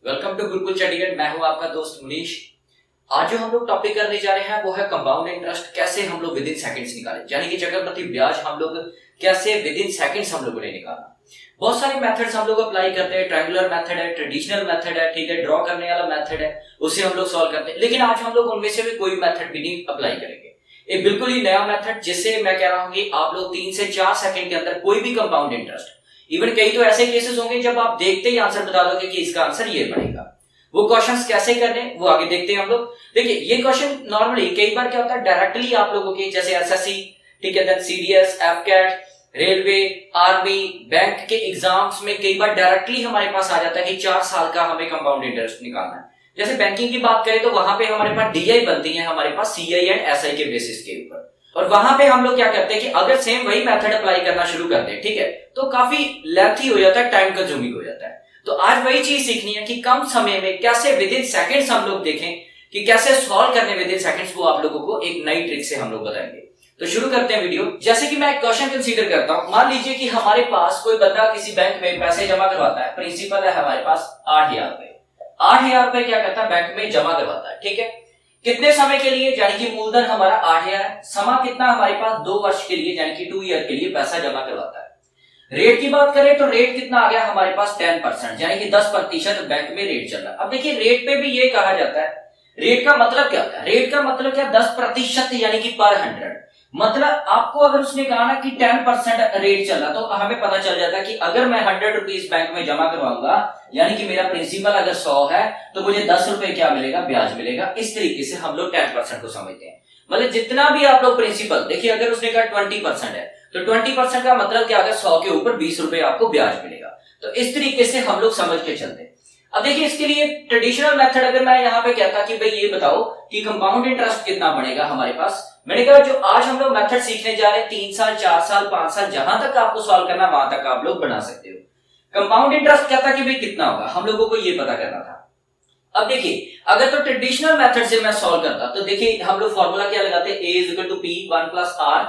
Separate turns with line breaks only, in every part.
Welcome to Gurukul Chandigarh. मैं हूं आपका दोस्त मुनीश। आज जो हम लोग टॉपिक करने जा रहे हैं वो है कंपाउंड इंटरेस्ट। कैसे हम लोग विद इन सेकंड्स निकालें, यानी कि चक्रवृद्धि ब्याज हम लोग कैसे विद इन सेकंड्स हम लोगों ने निकाला। बहुत सारे मेथड्स हम लोग अप्लाई करते हैं। ट्रायंगुलर मेथड है, ट्रेडिशनल मेथड है, ठीक है, ड्रॉ करने वाला मेथड है, उससे हम लोग सॉल्व करते हैं। लेकिन आज हम लोग उनमें से भी कोई मेथड भी नहीं अप्लाई करेंगे। एक बिल्कुल ही नया मेथड जिससे मैं कह रहा हूं कि आप लोग 3 से 4 सेकंड के अंदर कोई भी कंपाउंड इंटरेस्ट, इवन कई तो ऐसे केसेस होंगे जब आप देखते ही आंसर बता दोगे कि इसका आंसर ये बनेगा। वो क्वेश्चंस कैसे करने वो आगे देखते हैं हम लोग। देखिए ये क्वेश्चन नॉर्मली कई बार क्या होता है, डायरेक्टली आप लोगों के जैसे एसएससी, ठीक है, then CDS, AFCAT, railway, army, bank के एग्जाम्स में कई बार डायरेक्टली हमारे पास आ जाता है कि 4 साल का हमें कंपाउंड इंटरेस्ट निकालना है। जैसे बैंकिंग की बात करें तो वहां पे हमारे पास डीआई बनती है, हमारे पास सीआई एंड एसआई के बेसिस के ऊपर। और वहां पे हम लोग क्या करते हैं कि अगर सेम वही मेथड अप्लाई करना शुरू करते हैं, ठीक है, तो काफी लेंथी हो जाता है, टाइम कंज्यूमिंग हो जाता है। तो आज वही चीज सीखनी है कि कम समय में कैसे विद इन सेकंड्स हम लोग देखें कि कैसे सॉल्व करने विद इन सेकंड्स, वो आप लोगों को एक नई ट्रिक से हम लोग बताएंगे। तो शुरू करते हैं वीडियो। जैसे कि मैं एक क्वेश्चन कंसीडर करता हूं। मान लीजिए कि हमारे पास कोई बंदा किसी बैंक में पैसे जमा करवाता है, प्रिंसिपल है हमारे पास 8,000 रुपए। 8,000 रुपए क्या करता है, बैंक में जमा करवाता है, ठीक है। कितने समय के लिए, यानी कि मूलधन हमारा 8,000 है, समा कितना हमारे पास 2 वर्ष के लिए, यानी कि 2 ईयर के लिए पैसा जमा करवाता है। रेट की बात करें तो रेट कितना आ गया हमारे पास 10%, यानी कि 10% बैंक में रेट चल रहा है। अब देखिए रेट पे भी ये कहा जाता है, रेट का मतलब क्या होता है, रेट का मतलब क्या, 10% यानी कि पर 100। मतलब आपको अगर उसने कहा ना कि 10% रेट चल रहा, तो हमें पता चल जाता है कि अगर मैं 100 रुपीज बैंक में जमा करवाऊंगा, यानी कि मेरा प्रिंसिपल अगर 100 है तो मुझे 10 रुपए क्या मिलेगा, ब्याज मिलेगा। इस तरीके से हम लोग 10% को समझते हैं। मतलब जितना भी आप लोग प्रिंसिपल देखिए, अगर उसने कहा 20% है तो 20% का मतलब क्या, अगर 100 के ऊपर 20 रुपए आपको ब्याज मिलेगा। तो इस तरीके से हम लोग समझ के चलते हैं। अब देखिए इसके लिए ट्रेडिशनल मेथड अगर मैं यहाँ पे कहता कि भाई ये बताओ कि कंपाउंड इंटरेस्ट कितना बनेगा हमारे पास, मैंने कहा जो आज हम लोग मेथड सीखने जा रहे हैं 3 साल 4 साल 5 साल जहां तक आपको सॉल्व करना वहां तक आप लोग बना सकते हो। कंपाउंड इंटरेस्ट क्या था कि भाई कितना होगा, हम लोगों को ये पता करना था। अब देखिए अगर तो ट्रेडिशनल मेथड से मैं सॉल्व करता तो देखिए हम लोग फॉर्मूला क्या लगाते हैं, a equal to p 1 plus r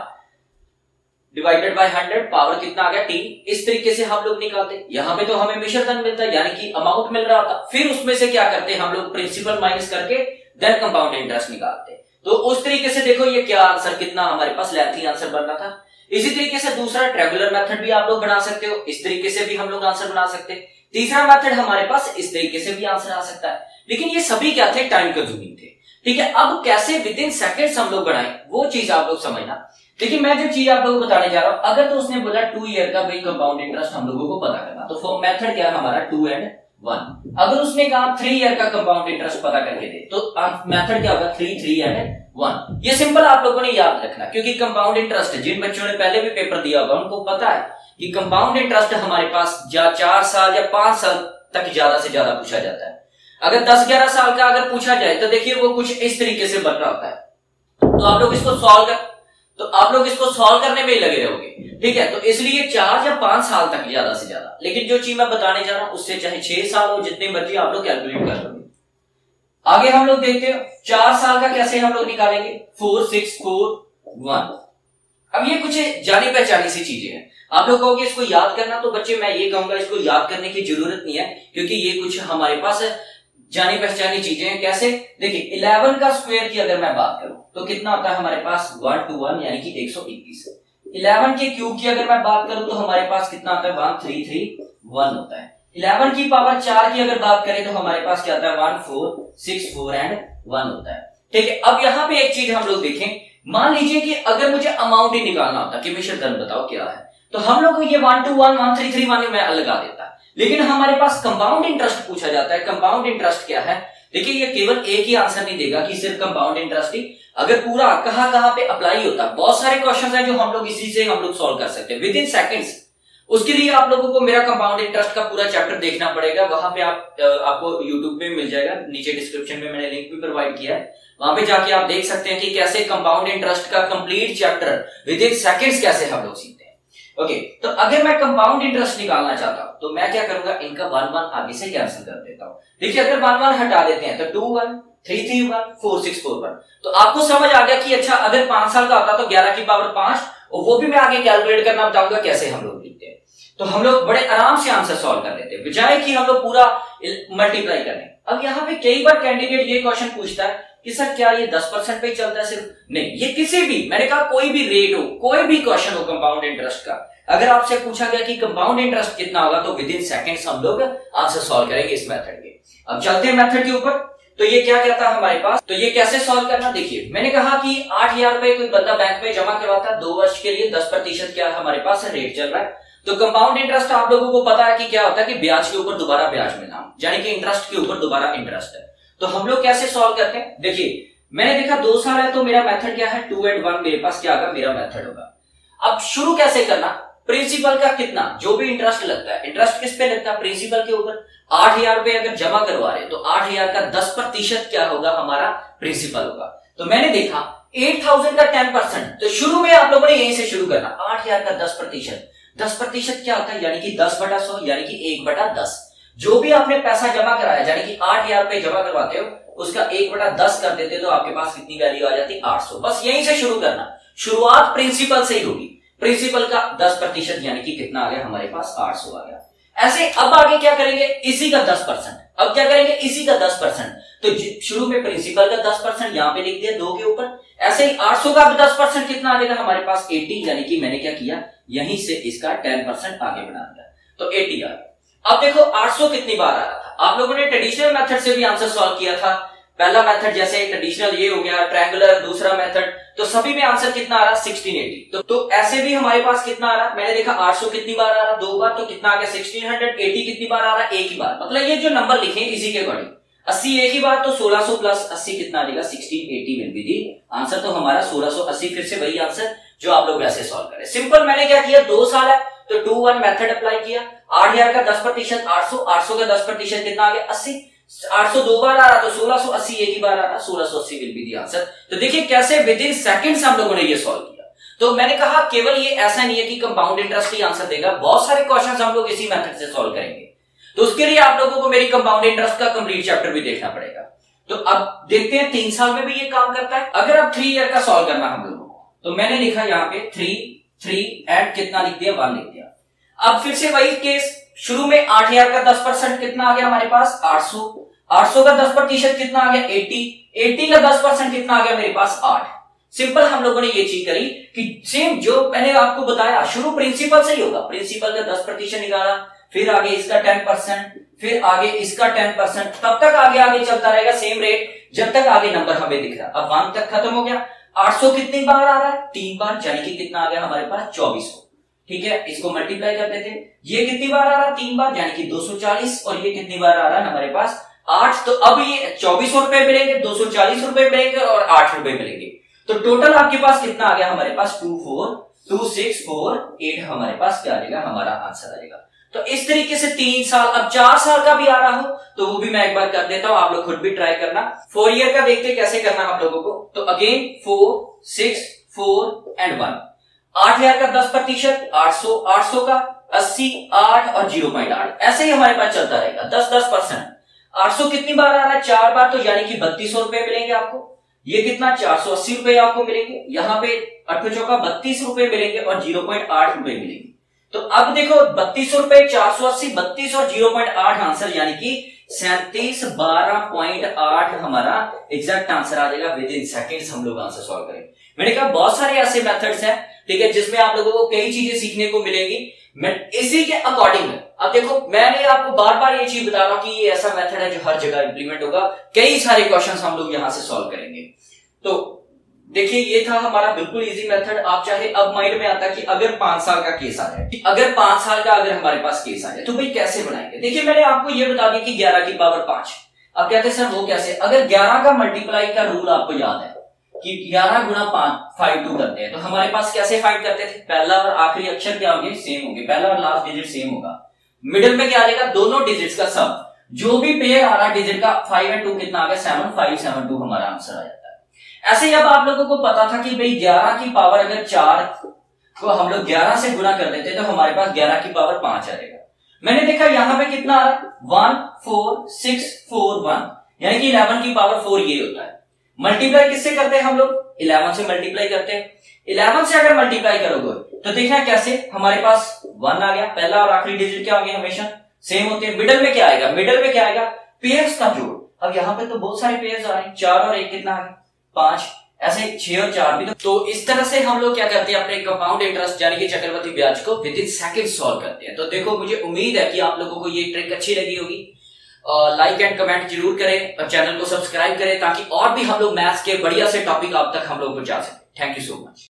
divided by 100, power कितना आ गया t। इस तरीके से हम लोग निकालते। यहां पे तो हमें मिश्र धन मिलता है, यानी कि अमाउंट मिल रहा होता। फिर उसमें से क्या करते हम लोग, प्रिंसिपल माइनस करके देन कंपाउंड इंटरेस्ट निकालते। तो उस तरीके से देखो ये क्या आंसर कितना हमारे पास लेंथी आंसर बन रहा था। इसी तरीके से दूसरा ट्रायंगुलर मेथड भी आप लोग बना सकते हो, इस तरीके से भी हम लोग आंसर बना सकते हैं। तीसरा मेथड हमारे पास इस तरीके से भी आंसर आ सकता है। लेकिन ये सभी क्या थे, टाइम कंज्यूमिंग थे, ठीक है। अब कैसे विद इन सेकंड्स हम लोग बनाए वो चीज आप लोग समझना। देखिए मैं जो चीज आप लोगों को बताने जा रहा हूं, अगर तो उसने बोला 2 ईयर का भाई कंपाउंड इंटरेस्ट हम लोगों को पता करना, तो मेथड क्या है हमारा 2 and 1। अगर उसने कहा 3 ईयर का कंपाउंड इंटरेस्ट पता करके दे, तो मेथड क्या होगा 3 and 1। ये सिंपल आप लोगों ने याद रखना, क्योंकि कंपाउंड इंटरेस्ट जिन बच्चों ने पहले भी पेपर दिया होगा उनको पता है कि कंपाउंड इंटरेस्ट हमारे पास या 4 साल या 5 साल तक ज्यादा से ज्यादा पूछा जाता है। अगर 10-11 साल का अगर पूछा जाए तो देखिए वो कुछ इस तरीके से बन रहा होता है। तो आप लोग इसको सॉल्व करने में ही लगे रहोगे, ठीक है। तो इसलिए 4 या 5 साल तक ज्यादा से ज्यादा, लेकिन जो चीज मैं बताने जा रहा हूं उससे चाहे 6 साल हो, जितने मर्जी आप लोग कैलकुलेट कर लोगे। आगे हम लोग देखते हैं 4 साल का कैसे हम लोग निकालेंगे, 4 6 4 1। अब ये कुछ जानी पहचानी सी चीजें हैं। आप लोग कहोगे इसको याद करना, तो बच्चे मैं ये कहूंगा इसको याद करने की जरूरत नहीं है, क्योंकि ये कुछ हमारे पास जानी पहचानी चीजें हैं। कैसे, देखिए 11 का स्क्वायर की अगर मैं बात करूं तो कितना होता है हमारे पास 1 to 1 यानी कि 121। 11 के क्यूब की अगर मैं बात करूं तो हमारे पास कितना आता है 1331 होता है। 11 की पावर 4 की अगर बात करें तो हमारे पास क्या आता है 1464 and 1 होता है, ठीक है। अब यहां पे एक चीज हम लोग देखें, मान लीजिए कि अगर मुझे अमाउंट ही निकालना होता कि मिश्र धन बताओ क्या है, तो हम लोग ये 1 to 1 1331 में लगा देता। लेकिन हमारे पास कंपाउंड इंटरेस्ट पूछा जाता है। कंपाउंड इंटरेस्ट क्या है, देखिए ये केवल एक ही आंसर नहीं देगा कि सिर्फ कंपाउंड इंटरेस्ट ही, अगर पूरा कहां पे अप्लाई होता है। बहुत सारे क्वेश्चंस हैं जो हम लोग इसी से हम लोग सॉल्व कर सकते हैं विद इन सेकंड्स। उसके लिए आप लोगों को मेरा कंपाउंड इंटरेस्ट का पूरा चैप्टर देखना पड़ेगा। वहां पे आपको यूट्यूब पे मिल जाएगा, नीचे डिस्क्रिप्शन में मैंने लिंक भी प्रोवाइड किया है, वहां पे जाके आप देख सकते हैं कि कैसे कंपाउंड इंटरेस्ट का complete chapter with in seconds कैसे हम लोग सीखते हैं। ओके, तो अगर मैं कंपाउंड इंटरेस्ट निकालना चाहता हूं तो मैं क्या करूंगा, इनका 1 आगे से कैंसिल कर देता हूं। देखिए अगर 1 हटा देते हैं तो 2 1 3 3 1 4 6 4 1। तो आपको समझ आ गया कि अच्छा अगर 5 साल का होता तो 11 की पावर 5, और वो भी मैं आगे कैलकुलेट करना बताऊंगा कैसे हम लोग लिखते हैं। तो हम लोग बड़े आराम से आंसर सॉल्व कर लेते हैं बजाय कि हम लोग पूरा मल्टीप्लाई कर लें। अब यहाँ पे कई बार कैंडिडेट ये क्वेश्चन पूछता है कि सर क्या ये 10% पे ही चलता है सिर्फ? नहीं, ये किसी भी, मैंने कहा कोई भी रेट हो, कोई भी क्वेश्चन हो कंपाउंड इंटरेस्ट का, अगर आपसे पूछा गया कि कंपाउंड इंटरेस्ट कितना होगा तो विद इन सेकेंड्स हम लोग आंसर सॉल्व करेंगे इस मेथड के। अब चलते हैं मेथड के ऊपर। तो ये क्या कहता है हमारे पास, तो ये कैसे सॉल्व करना, देखिए मैंने कहा कि 8,000 रुपए कोई बंदा बैंक में जमा करवाता है 2 वर्ष के लिए, 10% क्या हमारे पास रेट चल रहा है। तो कंपाउंड इंटरेस्ट आप लोगों को पता है कि क्या होता है कि ब्याज के ऊपर दोबारा ब्याज मिलना, यानी कि इंटरेस्ट के ऊपर दोबारा इंटरेस्ट है। तो हम लोग कैसे सॉल्व करते हैं, देखिए मैंने देखा 2 साल है तो मेरा मेथड क्या है 2 and 1, मेरे पास क्या होगा, मेरा मेथड होगा। अब शुरू कैसे करना, प्रिंसिपल का कितना, जो भी इंटरेस्ट लगता है, इंटरेस्ट किस पे लगता है, प्रिंसिपल के ऊपर। 8,000 रुपए अगर जमा करवा रहे तो 8,000 का 10% क्या होगा, हमारा प्रिंसिपल होगा। तो मैंने देखा 8,000 का 10%, तो शुरू में आप लोगों ने यहीं से शुरू करना। 8,000 का 10%, 10% क्या होता है, यानी कि 10/100, यानी कि 1/10। जो भी आपने पैसा जमा कराया, यानी कि 8,000 रुपए जमा करवाते हो, उसका 1/10 कर देते तो आपके पास कितनी वैल्यू आ जाती, 800। बस यहीं से शुरू करना, शुरुआत प्रिंसिपल से ही होगी। प्रिंसिपल का 10% यानी कि कितना आ गया हमारे पास, 800 आ गया। ऐसे अब आगे क्या करेंगे, इसी का 10%। अब क्या करेंगे, इसी का 10%। तो शुरू में प्रिंसिपल का 10% यहां पे लिख दिया 2 के ऊपर। ऐसे ही 800 का 10% कितना आ जाएगा हमारे पास, 80, यानी कि मैंने क्या किया, यहीं से इसका 10% आगे बढ़ा दिया, तो 80 आ गया। अब देखो 800 कितनी बार आ रहा था, आप लोगों ने ट्रेडिशनल मेथड से भी आंसर सॉल्व किया था। पहला मेथड जैसे ट्रेडिशनल ये हो गया, ट्रायंगुलर दूसरा मेथड, तो सभी में आंसर कितना आ रहा, 1680। तो ऐसे भी हमारे पास कितना आ रहा, मैंने देखा 800 कितनी बार आ रहा, 2 बार, तो कितना आ गया 1680। कितनी बार आ रहा, एक ही बार, मतलब ये जो नंबर लिखे इसी के अकॉर्डिंग। 80 एक ही बार, तो 1600 प्लस 80 कितना आ जाएगा, 1680 विल बी दी आंसर। तो हमारा 1680, फिर से वही आंसर जो आप लोग वैसे सॉल्व करें। सिंपल, मैंने क्या किया, 2 साल है तो 2-1 मेथड अप्लाई किया। 8,000 का 10%, 800, 800 का 10% कितना आ गया, 80। 800 2 बार आ रहा तो 1680 एक ही बार आ रहा, 1680 विल बी दी आंसर। तो देखिए कैसे विद इन सेकंड्स हम लोगों ने ये सॉल्व किया। तो मैंने कहा केवल ये ऐसा नहीं है कि कंपाउंड इंटरेस्ट ही आंसर देगा, बहुत सारे क्वेश्चंस हम लोग इसी मेथड से सॉल्व करेंगे। तो उसके लिए आप लोगों को मेरी कंपाउंड इंटरेस्ट का कंप्लीट चैप्टर भी देखना पड़ेगा। तो अब देखते हैं 3 साल में भी ये काम करता है। अगर अब 3 ईयर का सॉल्व करना हम लोगों को, तो मैंने लिखा यहाँ पे 3 एंड कितना लिख दिया, 1 लिख दिया। अब फिर से वही केस, शुरू में 8,000 का 10% कितना आ गया हमारे पास, 800। 800 का 10% कितना आ गया, 80। 80 का 10% कितना आ गया मेरे पास, 8। सिंपल हम लोगों ने ये चीज करी कि सेम जो मैंने आपको बताया, शुरू प्रिंसिपल से ही होगा। प्रिंसिपल का 10% निकाला, फिर आगे इसका 10%, फिर आगे इसका 10%, तब तक आगे आगे चलता रहेगा सेम रेट जब तक आगे नंबर हमें दिख रहा। अब 1 तक खत्म हो गया। 800 कितनी बार आ रहा है, 3 बार, यानी कि कितना आ गया हमारे पास, 2400। ठीक है, इसको मल्टीप्लाई कर देते हैं। ये कितनी बार आ रहा है, 3 बार, यानी कि 240। और ये कितनी बार आ रहा है हमारे पास, 8। तो अब ये 2400 रुपए मिलेंगे, 240 रुपए मिलेंगे और 8 रुपए मिलेंगे। तो टोटल आपके पास कितना आ गया हमारे पास, 2648 हमारे पास क्या आ जाएगा, हमारा आंसर आ जाएगा। तो इस तरीके से 3 साल, अब 4 साल का भी आ रहा हो तो वो भी मैं एक बार कर देता हूं, आप लोग खुद भी ट्राई करना। 4 ईयर का देखते कैसे करना आप लोगों को। तो अगेन 4, 6, 4 एंड 1। 8,000 का 10%, 800, 800 का 80, 8 और 0.8, ऐसे ही हमारे पास चलता रहेगा 10%। 800 कितनी बार आ रहा है, 4 बार, तो यानी कि 3200 रुपए मिलेंगे आपको। ये कितना, 480 रुपए आपको मिलेंगे। यहाँ पे 8 चौका 32 रुपए मिलेंगे और 0.8 रुपए मिलेंगे। तो अब देखो 3200 रुपए, 480, 32 और 0.8 आंसर, यानी कि 3712.8 हमारा एग्जैक्ट आंसर आ जाएगा। विद इन सेकेंड्स हम लोग आंसर सॉल्व करेंगे। मैंने कहा बहुत सारे ऐसे मेथड्स हैं, ठीक है, जिसमें आप लोगों को कई चीजें सीखने को मिलेंगी। मैं इसी के अकॉर्डिंग, अब देखो मैंने आपको बार बार ये चीज बता रहा हूं कि ये ऐसा मेथड है जो हर जगह इंप्लीमेंट होगा। कई सारे क्वेश्चंस हम लोग यहां से सॉल्व करेंगे। तो देखिए ये था हमारा बिल्कुल इजी मेथड। आप चाहे, अब माइंड में आता कि अगर 5 साल का केस आ जाए, अगर 5 साल का अगर हमारे पास केस आ जाए तो भाई कैसे बनाएंगे। देखिए मैंने आपको ये बता दिया कि 11 की पावर 5। अब कहते हैं सर वो कैसे, अगर 11 का मल्टीप्लाई का रूल आपको याद है कि 11 गुना 5 2 करते हैं, तो हमारे पास कैसे फाइंड करते थे, पहला और आखिरी अक्षर क्या होंगे, सेम होंगे, पहला और लास्ट डिजिट सेम होगा। मिडिल में क्या आ जाएगा, दोनों डिजिट्स का सम, जो भी पेयर आ रहा डिजिट का 5 और 2 कितना आ गया, 7, 5, 7, 2 हमारा आंसर आ जाता है। ऐसे ही अब आप लोगों को पता था कि भाई 11 की पावर अगर 4 को हम लोग 11 से गुना कर देते तो हमारे पास 11 की पावर 5 आ जाएगा। मैंने देखा यहां पे कितना आ रहा है, 1 4 6 4 1, यानी कि 11 की पावर 4 ये होता है। मल्टीप्लाई किससे करते हैं हम लोग? 11 से मल्टीप्लाई करते हैं। 11 से अगर मल्टीप्लाई करोगे तो देखना कैसे, हमारे पास 1 आ गया, पहला और आखिरी डिजिट क्या होंगे? हमेशा सेम होते हैं। मिडल में क्या आएगा? मिडल में क्या आएगा? पेयर्स का जोड़। अब यहाँ पे तो बहुत सारे पेयर्स आ रहे हैं, 4 और 1 कितना है? 5, ऐसे 6 और 4 भी। तो इस तरह से हम लोग क्या करते हैं, अपने कंपाउंड इंटरेस्ट यानी कि चक्रवृद्धि ब्याज को विद इन सेकंड सॉल्व करते हैं। तो देखो, मुझे उम्मीद है कि आप लोगों को ये ट्रिक अच्छी लगी होगी। लाइक एंड कमेंट जरूर करें और चैनल को सब्सक्राइब करें ताकि और भी हम लोग मैथ्स के बढ़िया से टॉपिक आप तक हम लोग पहुंचा सकें। Thank you so much.